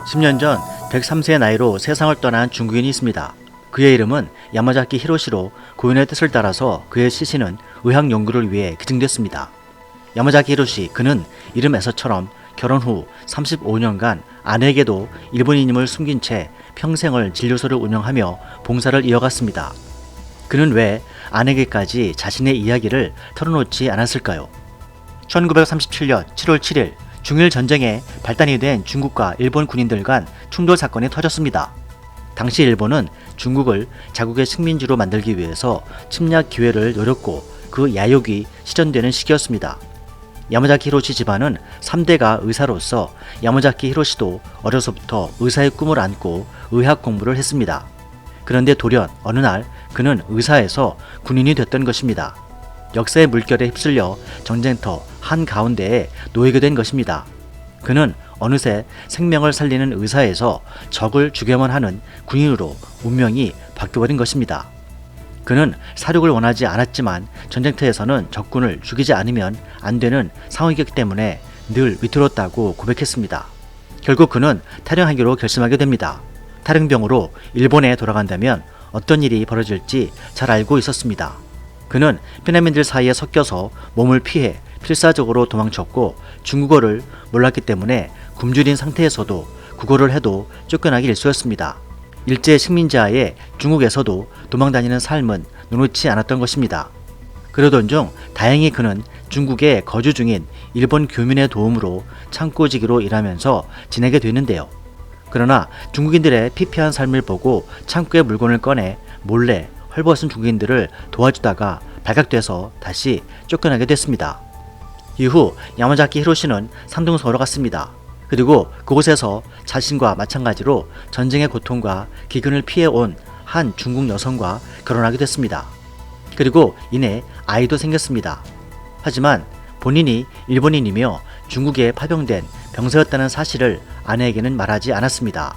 10년 전 103세의 나이로 세상을 떠난 중국인이 있습니다. 그의 이름은 야마자키 히로시로 고인의 뜻을 따라서 그의 시신은 의학 연구를 위해 기증됐습니다. 야마자키 히로시, 그는 이름에서처럼 결혼 후 35년간 아내에게도 일본인임을 숨긴 채 평생을 진료소를 운영하며 봉사를 이어갔습니다. 그는 왜 아내에게까지 자신의 이야기를 털어놓지 않았을까요? 1937년 7월 7일 중일 전쟁에 발단이 된 중국과 일본 군인들 간 충돌 사건이 터졌습니다. 당시 일본은 중국을 자국의 식민지로 만들기 위해서 침략 기회를 노렸고 그 야욕이 실현되는 시기였습니다. 야마자키 히로시 집안은 3대가 의사로서 야마자키 히로시도 어려서부터 의사의 꿈을 안고 의학 공부를 했습니다. 그런데 돌연 어느 날 그는 의사에서 군인이 됐던 것입니다. 역사의 물결에 휩쓸려 전쟁터 한가운데에 놓이게 된 것입니다. 그는 어느새 생명을 살리는 의사에서 적을 죽여만 하는 군인으로 운명이 바뀌어버린 것입니다. 그는 사륙을 원하지 않았지만 전쟁터에서는 적군을 죽이지 않으면 안 되는 상황이기 때문에 늘 위태로웠다고 고백했습니다. 결국 그는 탈영하기로 결심하게 됩니다. 탈영병으로 일본에 돌아간다면 어떤 일이 벌어질지 잘 알고 있었습니다. 그는 피난민들 사이에 섞여서 몸을 피해 필사적으로 도망쳤고 중국어를 몰랐기 때문에 굶주린 상태에서도 국어를 해도 쫓겨나기 일쑤였습니다. 일제 식민지하에 중국에서도 도망다니는 삶은 녹록지 않았던 것입니다. 그러던 중 다행히 그는 중국에 거주 중인 일본 교민의 도움으로 창고지기로 일하면서 지내게 되는데요. 그러나 중국인들의 피폐한 삶을 보고 창고에 물건을 꺼내 몰래 헐벗은 중국인들을 도와주다가 발각돼서 다시 쫓겨나게 됐습니다. 이후 야마자키 히로시는 삼둥서로 갔습니다. 그리고 그곳에서 자신과 마찬가지로 전쟁의 고통과 기근을 피해온 한 중국 여성과 결혼하게 됐습니다. 그리고 이내 아이도 생겼습니다. 하지만 본인이 일본인이며 중국에 파병된 병사였다는 사실을 아내에게는 말하지 않았습니다.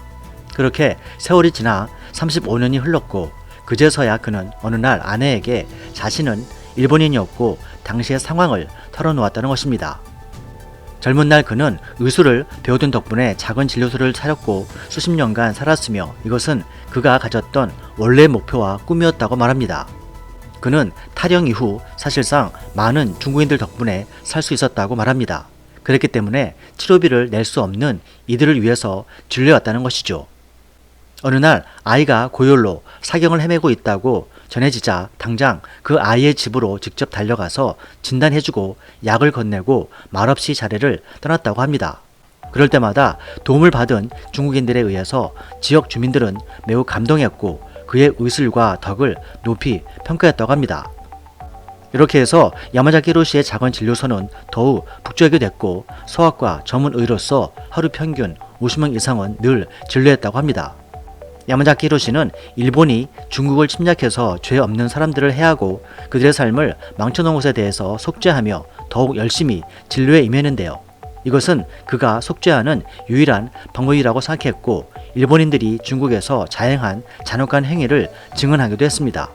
그렇게 세월이 지나 35년이 흘렀고 그제서야 그는 어느 날 아내에게 자신은 일본인이었고 당시의 상황을 털어놓았다는 것입니다. 젊은 날 그는 의술을 배우던 덕분에 작은 진료소를 차렸고 수십 년간 살았으며 이것은 그가 가졌던 원래의 목표와 꿈이었다고 말합니다. 그는 탈영 이후 사실상 많은 중국인들 덕분에 살 수 있었다고 말합니다. 그렇기 때문에 치료비를 낼 수 없는 이들을 위해서 진료했다는 것이죠. 어느 날 아이가 고열로 사경을 헤매고 있다고 전해지자 당장 그 아이의 집으로 직접 달려가서 진단해주고 약을 건네고 말없이 자리를 떠났다고 합니다. 그럴 때마다 도움을 받은 중국인들에 의해서 지역 주민들은 매우 감동했고 그의 의술과 덕을 높이 평가했다고 합니다. 이렇게 해서 야마자키 히로시의 작은 진료소는 더욱 북적이게 됐고 소아과 전문의로서 하루 평균 50명 이상은 늘 진료했다고 합니다. 야마자키 히로시는 일본이 중국을 침략해서 죄 없는 사람들을 해하고 그들의 삶을 망쳐놓은 것에 대해서 속죄하며 더욱 열심히 진료에 임했는데요. 이것은 그가 속죄하는 유일한 방법이라고 생각했고 일본인들이 중국에서 자행한 잔혹한 행위를 증언하기도 했습니다.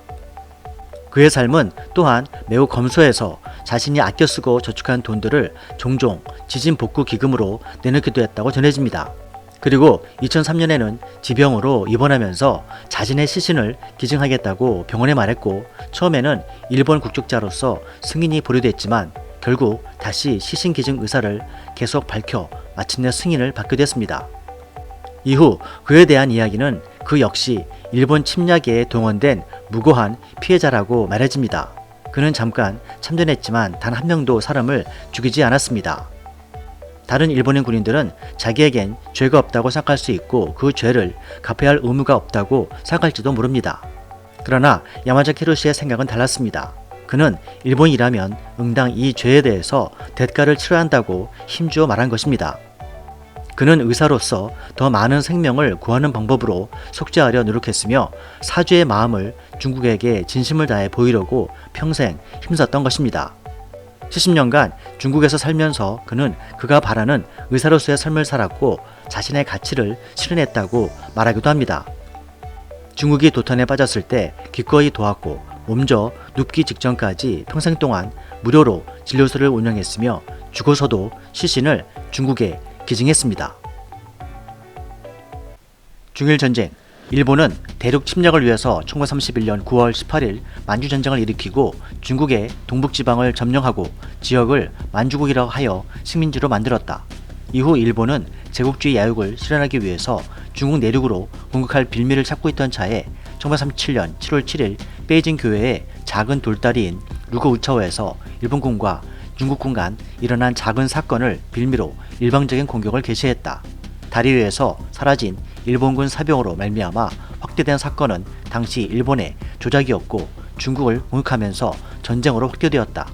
그의 삶은 또한 매우 검소해서 자신이 아껴 쓰고 저축한 돈들을 종종 지진 복구 기금으로 내놓기도 했다고 전해집니다. 그리고 2003년에는 지병으로 입원하면서 자신의 시신을 기증하겠다고 병원에 말했고 처음에는 일본 국적자로서 승인이 보류됐지만 결국 다시 시신 기증 의사를 계속 밝혀 마침내 승인을 받게 됐습니다. 이후 그에 대한 이야기는 그 역시 일본 침략에 동원된 무고한 피해자라고 말해집니다. 그는 잠깐 참전했지만 단 한 명도 사람을 죽이지 않았습니다. 다른 일본인 군인들은 자기에겐 죄가 없다고 생각할 수 있고 그 죄를 갚아야 할 의무가 없다고 생각할지도 모릅니다. 그러나 야마자키 히로시의 생각은 달랐습니다. 그는 일본이라면 응당 이 죄에 대해서 대가를 치러야 한다고 힘주어 말한 것입니다. 그는 의사로서 더 많은 생명을 구하는 방법으로 속죄하려 노력했으며 사죄의 마음을 중국에게 진심을 다해 보이려고 평생 힘썼던 것입니다. 70년간 중국에서 살면서 그는 그가 바라는 의사로서의 삶을 살았고 자신의 가치를 실현했다고 말하기도 합니다. 중국이 도탄에 빠졌을 때 기꺼이 도왔고 몸져 눕기 직전까지 평생 동안 무료로 진료소를 운영했으며 죽어서도 시신을 중국에 기증했습니다. 중일 전쟁. 일본은 대륙 침략을 위해서 1931년 9월 18일 만주전쟁을 일으키고 중국의 동북지방을 점령하고 지역을 만주국이라고 하여 식민지로 만들었다. 이후 일본은 제국주의 야욕을 실현하기 위해서 중국 내륙으로 공격할 빌미를 찾고 있던 차에 1937년 7월 7일 베이징 교외의 작은 돌다리인 루거우차오에서 일본군과 중국군 간 일어난 작은 사건을 빌미로 일방적인 공격을 개시했다. 다리 위에서 사라진 일본군 사병으로 말미암아 확대된 사건은 당시 일본의 조작이었고 중국을 공격하면서 전쟁으로 확대되었다.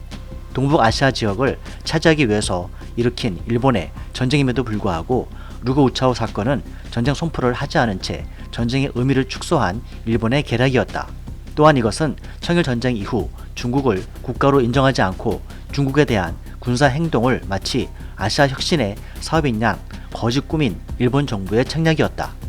동북아시아 지역을 차지하기 위해서 일으킨 일본의 전쟁임에도 불구하고 루거우차오 사건은 전쟁 선포를 하지 않은 채 전쟁의 의미를 축소한 일본의 계략이었다. 또한 이것은 청일전쟁 이후 중국을 국가로 인정하지 않고 중국에 대한 군사 행동을 마치 아시아 혁신의 사업인 양 거짓 꾸민 일본 정부의 책략이었다.